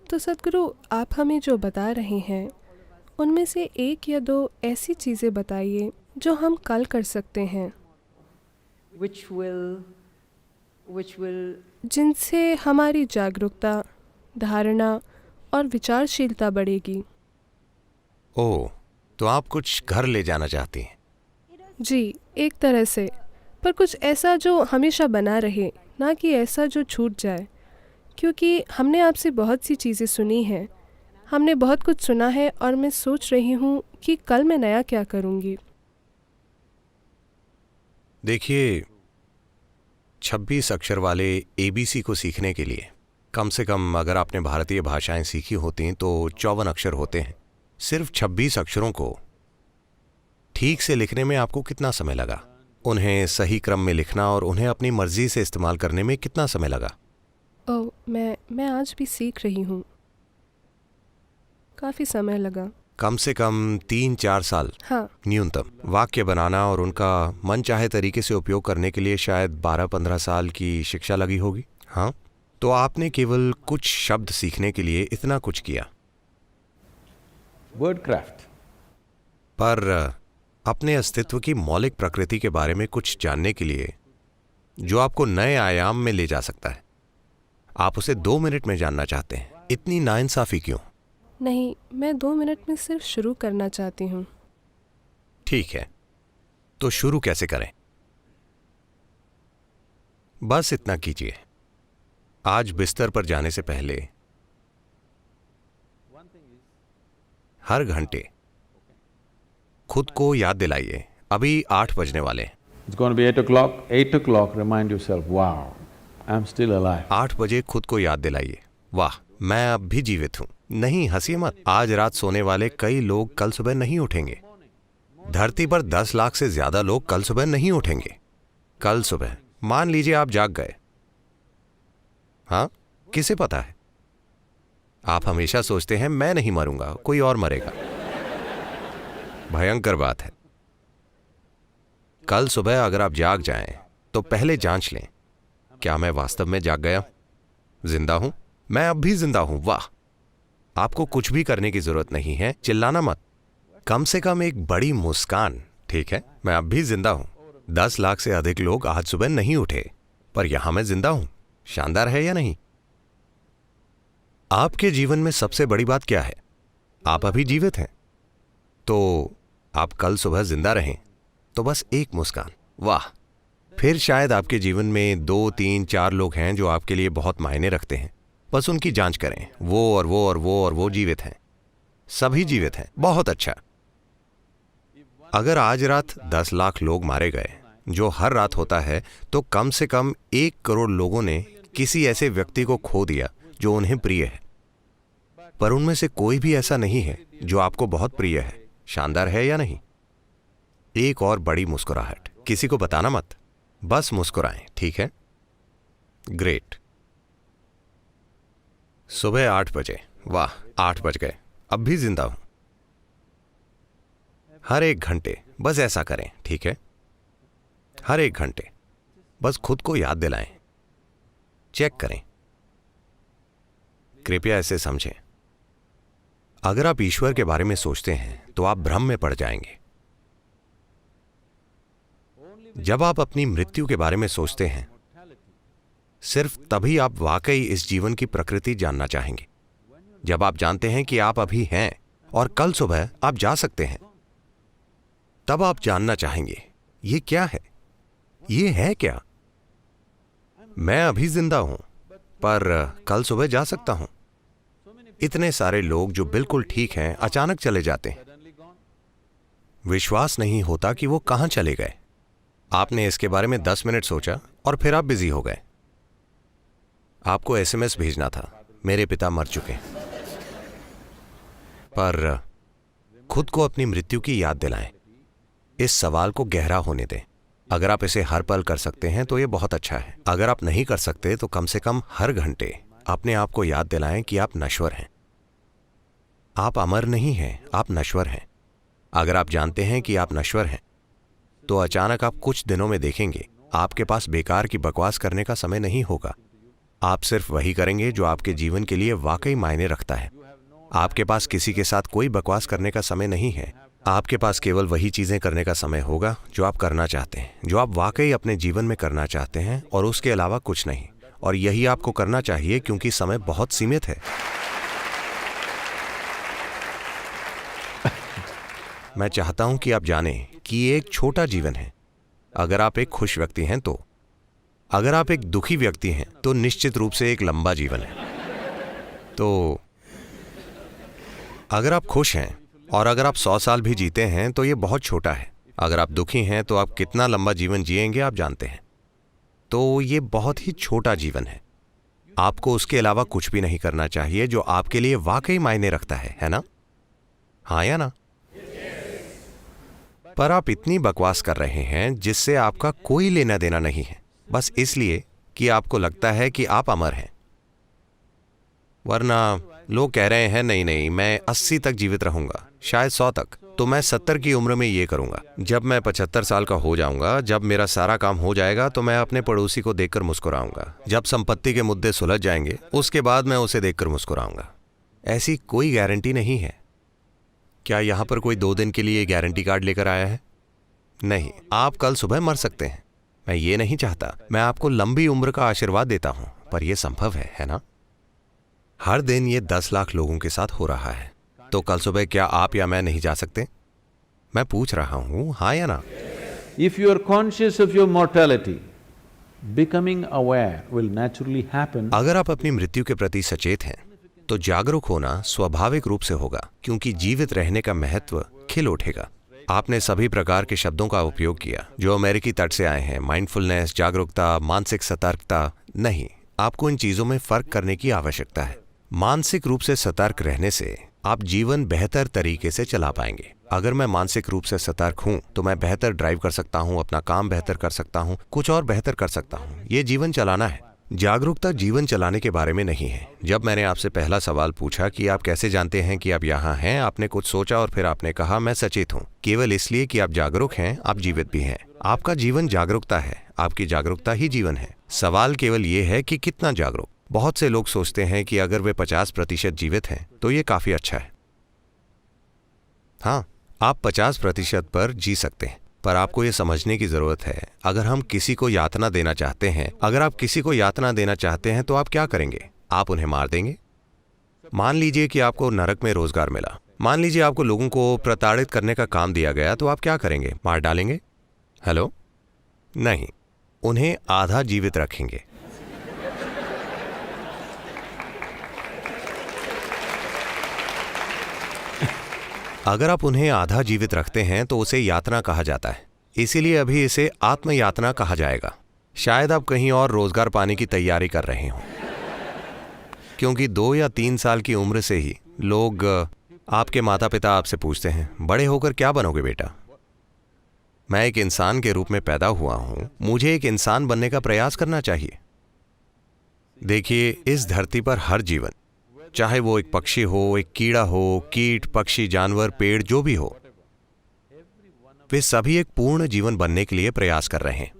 तो सद्गुरु, आप हमें जो बता रहे हैं उनमें से एक या दो ऐसी चीज़ें बताइए जो हम कल कर सकते हैं, which will which will जिनसे हमारी जागरूकता, धारणा और विचारशीलता बढ़ेगी। ओह, तो आप कुछ घर ले जाना चाहती हैं? जी, एक तरह से, पर कुछ ऐसा जो हमेशा बना रहे, ना कि ऐसा जो छूट जाए। क्योंकि हमने आपसे बहुत सी चीज़ें सुनी हैं, हमने बहुत कुछ सुना है और मैं सोच रही हूँ कि कल मैं नया क्या करूँगी। देखिए, 26 अक्षर वाले एबीसी को सीखने के लिए कम से कम अगर आपने भारतीय भाषाएं सीखी होती तो 54 अक्षर होते हैं। सिर्फ 26 अक्षरों को ठीक से लिखने में आपको कितना समय लगा? उन्हें सही क्रम में लिखना और उन्हें अपनी मर्जी से इस्तेमाल करने में कितना समय लगा? ओह, मैं आज भी सीख रही हूँ। काफ़ी समय लगा। कम से कम 3-4 साल हाँ। न्यूनतम। वाक्य बनाना और उनका मनचाहे तरीके से उपयोग करने के लिए शायद 12-15 साल की शिक्षा लगी होगी। हाँ, तो आपने केवल कुछ शब्द सीखने के लिए इतना कुछ किया। Word craft. पर अपने अस्तित्व की मौलिक प्रकृति के बारे में कुछ जानने के लिए जो आपको नए आयाम में ले जा सकता है, आप उसे 2 मिनट में जानना चाहते हैं। इतनी नाइंसाफी क्यों? नहीं, मैं 2 मिनट में सिर्फ शुरू करना चाहती हूँ। ठीक है, तो शुरू कैसे करें? बस इतना कीजिए। आज बिस्तर पर जाने से पहले हर घंटे खुद को याद दिलाइए, अभी 8 बजने वाले हैं। It's going to be 8 o'clock. 8 o'clock, remind yourself, wow, I'm still alive. 8 बजे खुद को याद दिलाइए, वाह, मैं अब भी जीवित हूं। नहीं, हंसिए मत। आज रात सोने वाले कई लोग कल सुबह नहीं उठेंगे। धरती पर 10 लाख से ज्यादा लोग कल सुबह नहीं उठेंगे। कल सुबह मान लीजिए आप जाग गए। हाँ, किसे पता है? आप हमेशा सोचते हैं मैं नहीं मरूंगा, कोई और मरेगा। भयंकर बात है। कल सुबह अगर आप जाग जाएं तो पहले जांच लें, क्या मैं वास्तव में जाग गया? जिंदा हूं? मैं अब भी जिंदा हूं। वाह, आपको कुछ भी करने की जरूरत नहीं है। चिल्लाना मत, कम से कम एक बड़ी मुस्कान। ठीक है, मैं अब भी जिंदा हूं। 10 लाख से अधिक लोग आज सुबह नहीं उठे, पर यहां मैं जिंदा हूं। शानदार है या नहीं? आपके जीवन में सबसे बड़ी बात क्या है? आप अभी जीवित हैं। तो आप कल सुबह जिंदा रहें तो बस एक मुस्कान। वाह, फिर शायद आपके जीवन में 2, 3, 4 लोग हैं जो आपके लिए बहुत मायने रखते हैं। बस उनकी जांच करें। वो और वो और वो और वो जीवित हैं, सभी जीवित हैं। बहुत अच्छा। अगर आज रात 10 लाख लोग मारे गए, जो हर रात होता है, तो कम से कम 1 करोड़ लोगों ने किसी ऐसे व्यक्ति को खो दिया जो उन्हें प्रिय है। पर उनमें से कोई भी ऐसा नहीं है जो आपको बहुत प्रिय है। शानदार है या नहीं? एक और बड़ी मुस्कुराहट। किसी को बताना मत, बस मुस्कुराएं। ठीक है, ग्रेट। सुबह 8 बजे। वाह, 8 बज गए, अब भी जिंदा हूं। हर 1 घंटे बस ऐसा करें। ठीक है, हर 1 घंटे बस खुद को याद दिलाएं, चेक करें। कृपया ऐसे समझें, अगर आप ईश्वर के बारे में सोचते हैं तो आप भ्रम में पड़ जाएंगे। जब आप अपनी मृत्यु के बारे में सोचते हैं, सिर्फ तभी आप वाकई इस जीवन की प्रकृति जानना चाहेंगे। जब आप जानते हैं कि आप अभी हैं और कल सुबह आप जा सकते हैं, तब आप जानना चाहेंगे ये क्या है, ये है क्या? मैं अभी जिंदा हूं, पर कल सुबह जा सकता हूं। इतने सारे लोग जो बिल्कुल ठीक हैं अचानक चले जाते हैं। विश्वास नहीं होता कि वो कहां चले गए। आपने इसके बारे में 10 मिनट सोचा और फिर आप बिजी हो गए। आपको एसएमएस भेजना था, मेरे पिता मर चुके हैं। पर खुद को अपनी मृत्यु की याद दिलाएं। इस सवाल को गहरा होने दें। अगर आप इसे हर पल कर सकते हैं तो यह बहुत अच्छा है। अगर आप नहीं कर सकते तो कम से कम हर घंटे अपने आप को याद दिलाएं कि आप नश्वर हैं। आप अमर नहीं हैं, आप नश्वर हैं। अगर आप जानते हैं कि आप नश्वर हैं, तो अचानक आप कुछ दिनों में देखेंगे आपके पास बेकार की बकवास करने का समय नहीं होगा। आप सिर्फ वही करेंगे जो आपके जीवन के लिए वाकई मायने रखता है। आपके पास किसी के साथ कोई बकवास करने का समय नहीं है। आपके पास केवल वही चीजें करने का समय होगा जो आप करना चाहते हैं, जो आप वाकई अपने जीवन में करना चाहते हैं, और उसके अलावा कुछ नहीं। और यही आपको करना चाहिए क्योंकि समय बहुत सीमित है। मैं चाहता हूं कि आप जानें कि ये एक छोटा जीवन है। अगर आप एक खुश व्यक्ति हैं तो, अगर आप एक दुखी व्यक्ति हैं तो निश्चित रूप से एक लंबा जीवन है। तो अगर आप खुश हैं और अगर आप 100 साल भी जीते हैं तो ये बहुत छोटा है। अगर आप दुखी हैं तो आप कितना लंबा जीवन जिएंगे आप जानते हैं। तो ये बहुत ही छोटा जीवन है। आपको उसके अलावा कुछ भी नहीं करना चाहिए जो आपके लिए वाकई मायने रखता है ना? हाँ या ना? पर आप इतनी बकवास कर रहे हैं जिससे आपका कोई लेना देना नहीं है, बस इसलिए कि आपको लगता है कि आप अमर हैं। वरना लोग कह रहे हैं नहीं नहीं, मैं 80 तक जीवित रहूंगा, शायद 100 तक, तो मैं 70 की उम्र में ये करूंगा। जब मैं 75 साल का हो जाऊंगा, जब मेरा सारा काम हो जाएगा, तो मैं अपने पड़ोसी को देखकर मुस्कुराऊंगा। जब संपत्ति के मुद्दे सुलझ जाएंगे, उसके बाद मैं उसे देखकर मुस्कुराऊंगा। ऐसी कोई गारंटी नहीं है। क्या यहां पर कोई 2 दिन के लिए गारंटी कार्ड लेकर आया है? नहीं। आप कल सुबह मर सकते हैं। मैं ये नहीं चाहता। मैं आपको लंबी उम्र का आशीर्वाद देता हूं, पर यह संभव है ना? हर दिन ये 10 लाख लोगों के साथ हो रहा है। तो कल सुबह क्या आप या मैं नहीं जा सकते? मैं पूछ रहा हूं, हाँ या ना? If you are conscious of your mortality, becoming aware will naturally happen. अगर आप अपनी मृत्यु के प्रति सचेत हैं तो जागरूक होना स्वाभाविक रूप से होगा, क्योंकि जीवित रहने का महत्व खिल उठेगा। आपने सभी प्रकार के शब्दों का उपयोग किया जो अमेरिकी तट से आए हैं, माइंडफुलनेस, जागरूकता, मानसिक सतर्कता। नहीं, आपको इन चीजों में फर्क करने की आवश्यकता है। मानसिक रूप से सतर्क रहने से आप जीवन बेहतर तरीके से चला पाएंगे। अगर मैं मानसिक रूप से सतर्क हूं तो मैं बेहतर ड्राइव कर सकता हूं, अपना काम बेहतर कर सकता हूं, कुछ और बेहतर कर सकता हूं। ये जीवन चलाना है। जागरूकता जीवन चलाने के बारे में नहीं है। जब मैंने आपसे पहला सवाल पूछा कि आप कैसे जानते हैं कि आप यहाँ हैं, आपने कुछ सोचा और फिर आपने कहा मैं सचेत हूँ। केवल इसलिए कि आप जागरूक हैं, आप जीवित भी हैं। आपका जीवन जागरूकता है, आपकी जागरूकता ही जीवन है। सवाल केवल ये है कि कितना जागरूक। बहुत से लोग सोचते हैं कि अगर वे 50% जीवित हैं तो ये काफी अच्छा है। हाँ, आप 50% पर जी सकते हैं, पर आपको ये समझने की जरूरत है, अगर हम किसी को यातना देना चाहते हैं, अगर आप किसी को यातना देना चाहते हैं तो आप क्या करेंगे? आप उन्हें मार देंगे। मान लीजिए कि आपको नरक में रोजगार मिला, मान लीजिए आपको लोगों को प्रताड़ित करने का काम दिया गया, तो आप क्या करेंगे? मार डालेंगे? हेलो? नहीं, उन्हें आधा जीवित रखेंगे। अगर आप उन्हें आधा जीवित रखते हैं तो उसे यातना कहा जाता है, इसीलिए अभी इसे आत्मयातना कहा जाएगा। शायद आप कहीं और रोजगार पाने की तैयारी कर रहे हों, क्योंकि 2 या 3 साल की उम्र से ही लोग, आपके माता पिता आपसे पूछते हैं, बड़े होकर क्या बनोगे बेटा? मैं एक इंसान के रूप में पैदा हुआ हूं, मुझे एक इंसान बनने का प्रयास करना चाहिए। देखिए, इस धरती पर हर जीवन, चाहे वो एक पक्षी हो, एक कीड़ा हो, कीट, पक्षी, जानवर, पेड़, जो भी हो, वे सभी एक पूर्ण जीवन बनने के लिए प्रयास कर रहे हैं।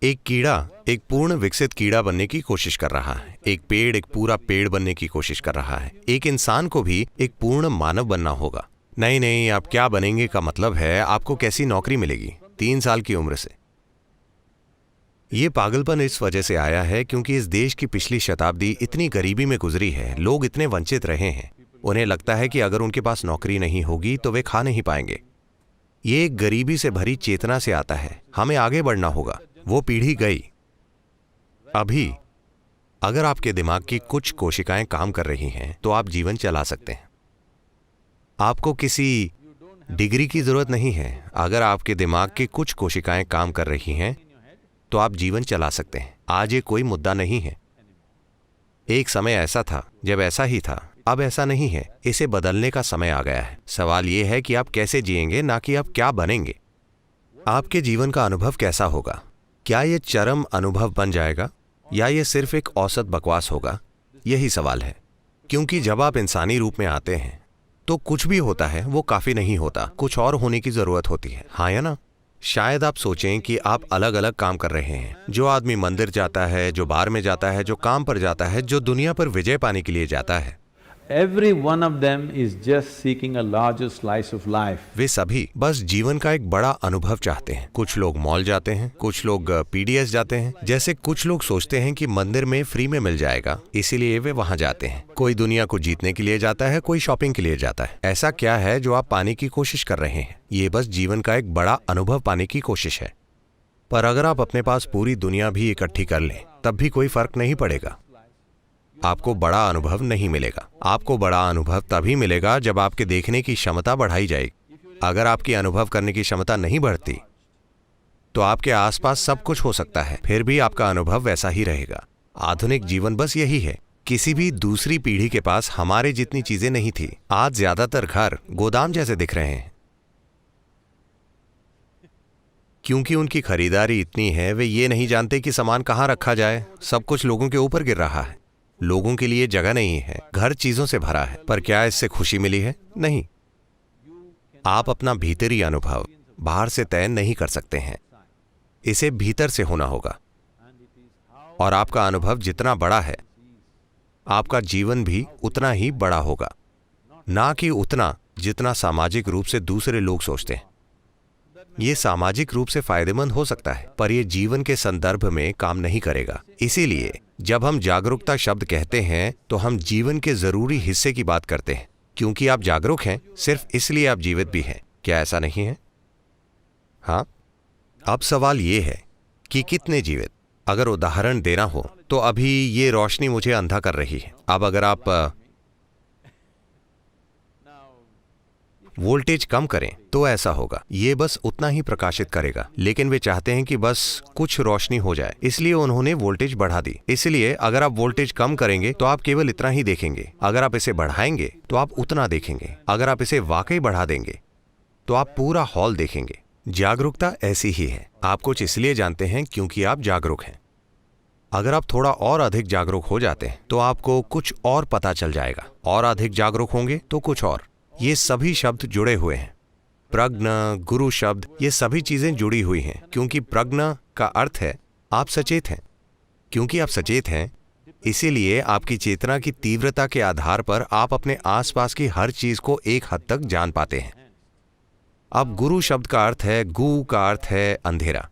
एक कीड़ा एक पूर्ण विकसित कीड़ा बनने की कोशिश कर रहा है, एक पेड़ एक पूरा पेड़ बनने की कोशिश कर रहा है। एक इंसान को भी एक पूर्ण मानव बनना होगा। नहीं नहीं, आप क्या बनेंगे का मतलब है आपको कैसी नौकरी मिलेगी 3 साल की उम्र से। ये पागलपन इस वजह से आया है क्योंकि इस देश की पिछली शताब्दी इतनी गरीबी में गुजरी है, लोग इतने वंचित रहे हैं। उन्हें लगता है कि अगर उनके पास नौकरी नहीं होगी तो वे खा नहीं पाएंगे। ये एक गरीबी से भरी चेतना से आता है। हमें आगे बढ़ना होगा। वो पीढ़ी गई। अभी अगर आपके दिमाग की कुछ कोशिकाएं काम कर रही हैं तो आप जीवन चला सकते हैं। आपको किसी डिग्री की जरूरत नहीं है। अगर आपके दिमाग की कुछ कोशिकाएं काम कर रही हैं तो आप जीवन चला सकते हैं। आज ये कोई मुद्दा नहीं है। एक समय ऐसा था जब ऐसा ही था, अब ऐसा नहीं है। इसे बदलने का समय आ गया है। सवाल ये है कि आप कैसे जिएंगे, ना कि आप क्या बनेंगे। आपके जीवन का अनुभव कैसा होगा? क्या ये चरम अनुभव बन जाएगा या ये सिर्फ एक औसत बकवास होगा? यही सवाल है। क्योंकि जब आप इंसानी रूप में आते हैं तो कुछ भी होता है वो काफी नहीं होता, कुछ और होने की जरूरत होती है। हाँ या ना? शायद आप सोचें कि आप अलग अलग काम कर रहे हैं। जो आदमी मंदिर जाता है, जो बार में जाता है, जो काम पर जाता है, जो दुनिया पर विजय पाने के लिए जाता है, every one of them is just seeking a larger slice of life. वे सभी बस जीवन का एक बड़ा अनुभव चाहते हैं। कुछ लोग मॉल जाते हैं, कुछ लोग पीडीएस जाते हैं। जैसे कुछ लोग सोचते हैं कि मंदिर में फ्री में मिल जाएगा, इसीलिए वे वहां जाते हैं। कोई दुनिया को जीतने के लिए जाता है, कोई शॉपिंग के लिए जाता है। ऐसा क्या है जो आप पाने की कोशिश कर रहे हैं? ये बस जीवन का एक बड़ा अनुभव पाने की कोशिश है। पर अगर आप अपने पास पूरी दुनिया भी इकट्ठी कर लें, तब भी कोई फर्क नहीं पड़ेगा। आपको बड़ा अनुभव नहीं मिलेगा। आपको बड़ा अनुभव तभी मिलेगा जब आपके देखने की क्षमता बढ़ाई जाएगी। अगर आपकी अनुभव करने की क्षमता नहीं बढ़ती, तो आपके आसपास सब कुछ हो सकता है, फिर भी आपका अनुभव वैसा ही रहेगा। आधुनिक जीवन बस यही है। किसी भी दूसरी पीढ़ी के पास हमारे जितनी चीजें नहीं थी। आज ज्यादातर घर गोदाम जैसे दिख रहे हैं, क्योंकि उनकी खरीदारी इतनी है, वे ये नहीं जानते कि सामान कहाँ रखा जाए। सब कुछ लोगों के ऊपर गिर रहा है। लोगों के लिए जगह नहीं है, घर चीजों से भरा है। पर क्या इससे खुशी मिली है? नहीं। आप अपना भीतरी अनुभव बाहर से तय नहीं कर सकते हैं, इसे भीतर से होना होगा। और आपका अनुभव जितना बड़ा है, आपका जीवन भी उतना ही बड़ा होगा, ना कि उतना जितना सामाजिक रूप से दूसरे लोग सोचते हैं। ये सामाजिक रूप से फायदेमंद हो सकता है, पर यह जीवन के संदर्भ में काम नहीं करेगा। इसीलिए जब हम जागरूकता शब्द कहते हैं, तो हम जीवन के जरूरी हिस्से की बात करते हैं। क्योंकि आप जागरूक हैं, सिर्फ इसलिए आप जीवित भी हैं। क्या ऐसा नहीं है? हाँ। अब सवाल ये है कि कितने जीवित? अगर उदाहरण देना हो तो अभी ये रोशनी मुझे अंधा कर रही है। अब अगर आप वोल्टेज कम करें तो ऐसा होगा, ये बस उतना ही प्रकाशित करेगा। लेकिन वे चाहते हैं कि बस कुछ रोशनी हो जाए, इसलिए उन्होंने वोल्टेज बढ़ा दी। इसलिए अगर आप वोल्टेज कम करेंगे तो आप केवल इतना ही देखेंगे। अगर आप इसे बढ़ाएंगे तो आप उतना देखेंगे। अगर आप इसे वाकई बढ़ा देंगे तो आप पूरा हॉल देखेंगे। जागरूकता ऐसी ही है। आप कुछ इसलिए जानते हैं क्योंकि आप जागरूक हैं। अगर आप थोड़ा और अधिक जागरूक हो जाते हैं तो आपको कुछ और पता चल जाएगा। और अधिक जागरूक होंगे तो कुछ और। ये सभी शब्द जुड़े हुए हैं। प्रज्ञ, गुरु शब्द, ये सभी चीजें जुड़ी हुई हैं। क्योंकि प्रज्ञ का अर्थ है आप सचेत हैं। क्योंकि आप सचेत हैं, इसीलिए आपकी चेतना की तीव्रता के आधार पर आप अपने आसपास की हर चीज को एक हद तक जान पाते हैं। अब गुरु शब्द का अर्थ है, गु का अर्थ है अंधेरा।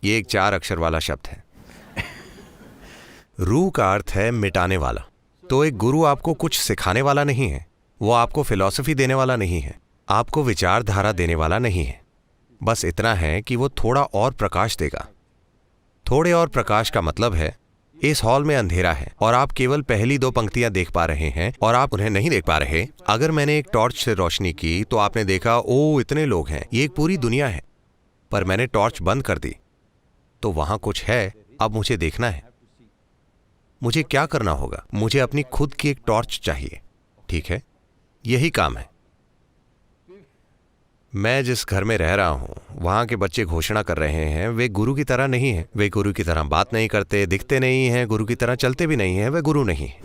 ये एक 4 अक्षर वाला शब्द है। रू का अर्थ है मिटाने वाला। तो एक गुरु आपको कुछ सिखाने वाला नहीं है, वो आपको फिलॉसफी देने वाला नहीं है, आपको विचारधारा देने वाला नहीं है। बस इतना है कि वो थोड़ा और प्रकाश देगा। थोड़े और प्रकाश का मतलब है इस हॉल में अंधेरा है और आप केवल पहली 2 पंक्तियां देख पा रहे हैं और आप उन्हें नहीं देख पा रहे। अगर मैंने एक टॉर्च से रोशनी की तो आपने देखा, ओ इतने लोग हैं, ये एक पूरी दुनिया है। पर मैंने टॉर्च बंद कर दी तो वहां कुछ है। अब मुझे देखना है। मुझे क्या करना होगा? मुझे अपनी खुद की एक टॉर्च चाहिए। ठीक है, यही काम है। मैं जिस घर में रह रहा हूं, वहां के बच्चे घोषणा कर रहे हैं वे गुरु की तरह नहीं हैं। वे गुरु की तरह बात नहीं करते, दिखते नहीं हैं, गुरु की तरह चलते भी नहीं हैं। वे गुरु नहीं हैं।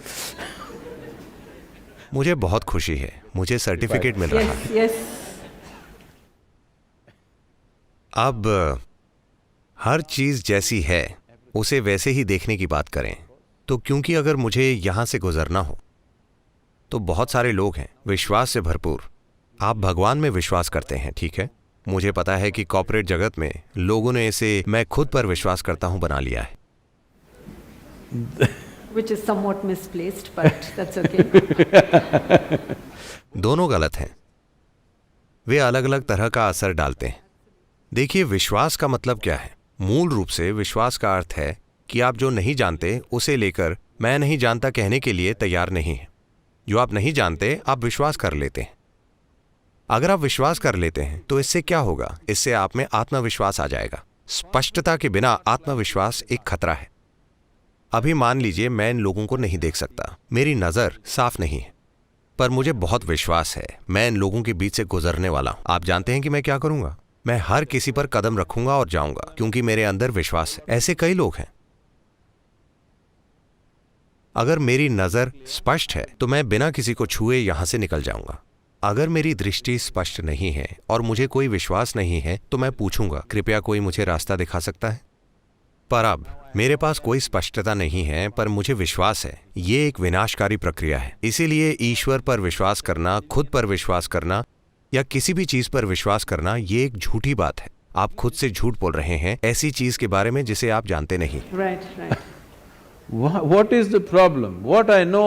मुझे बहुत खुशी है, मुझे सर्टिफिकेट मिल रहा है। Yes. अब हर चीज जैसी है उसे वैसे ही देखने की बात करें। तो क्योंकि अगर मुझे यहां से गुजरना हो तो बहुत सारे लोग हैं विश्वास से भरपूर। आप भगवान में विश्वास करते हैं, ठीक है। मुझे पता है कि कॉर्पोरेट जगत में लोगों ने इसे मैं खुद पर विश्वास करता हूं बना लिया है। Which is somewhat misplaced, but that's okay. दोनों गलत हैं। वे अलग अलग तरह का असर डालते हैं। देखिए, विश्वास का मतलब क्या है? मूल रूप से विश्वास का अर्थ है कि आप जो नहीं जानते उसे लेकर मैं नहीं जानता कहने के लिए तैयार नहीं है। जो आप नहीं जानते आप विश्वास कर लेते हैं। अगर आप विश्वास कर लेते हैं तो इससे क्या होगा? इससे आप में आत्मविश्वास आ जाएगा। स्पष्टता के बिना आत्मविश्वास एक खतरा है। अभी मान लीजिए मैं इन लोगों को नहीं देख सकता, मेरी नजर साफ नहीं है, पर मुझे बहुत विश्वास है मैं इन लोगों के बीच से गुजरने वाला हूं। आप जानते हैं कि मैं क्या करूंगा? मैं हर किसी पर कदम रखूंगा और जाऊंगा, क्योंकि मेरे अंदर विश्वास है। ऐसे कई लोग हैं। अगर मेरी नजर स्पष्ट है तो मैं बिना किसी को छुए यहां से निकल जाऊंगा। अगर मेरी दृष्टि स्पष्ट नहीं है और मुझे कोई विश्वास नहीं है तो मैं पूछूंगा, कृपया कोई मुझे रास्ता दिखा सकता है? पर अब मेरे पास कोई स्पष्टता नहीं है, पर मुझे विश्वास है। ये एक विनाशकारी प्रक्रिया है। इसीलिए ईश्वर पर विश्वास करना, खुद पर विश्वास करना या किसी भी चीज पर विश्वास करना, ये एक झूठी बात है। आप खुद से झूठ बोल रहे हैं ऐसी चीज के बारे में जिसे आप जानते नहीं। Right, right. What is the problem? What I know,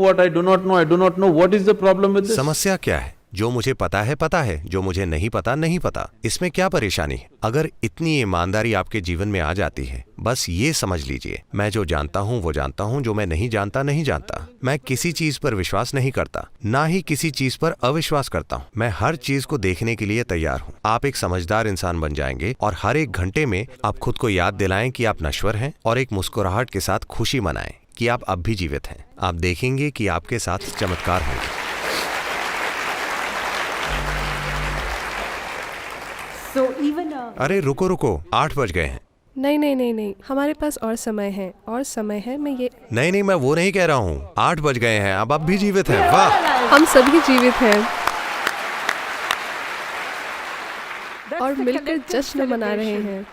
what I do not know, I do not know. What is the problem with this? समस्या क्या है? जो मुझे पता है पता है, जो मुझे नहीं पता नहीं पता। इसमें क्या परेशानी है? अगर इतनी ईमानदारी आपके जीवन में आ जाती है, बस ये समझ लीजिए, मैं जो जानता हूँ वो जानता हूँ, जो मैं नहीं जानता नहीं जानता। मैं किसी चीज पर विश्वास नहीं करता, ना ही किसी चीज पर अविश्वास करता हूँ। मैं हर चीज को देखने के लिए तैयार हूँ। आप एक समझदार इंसान बन जाएंगे और हर एक घंटे में आप खुद को याद दिलाएं कि आप नश्वर हैं और एक मुस्कुराहट के साथ खुशी मनाएं कि आप अब भी जीवित हैं। आप देखेंगे कि आपके साथ चमत्कार होंगे। So even अरे रुको रुको, 8 बज गए हैं। नहीं नहीं नहीं नहीं, हमारे पास और समय है, और समय है। मैं ये नहीं नहीं, मैं वो नहीं कह रहा हूँ। 8 बज गए हैं, अब भी जीवित हैं। वाह, हम सभी जीवित हैं that's और the मिलकर collective जश्न मना रहे celebration. हैं।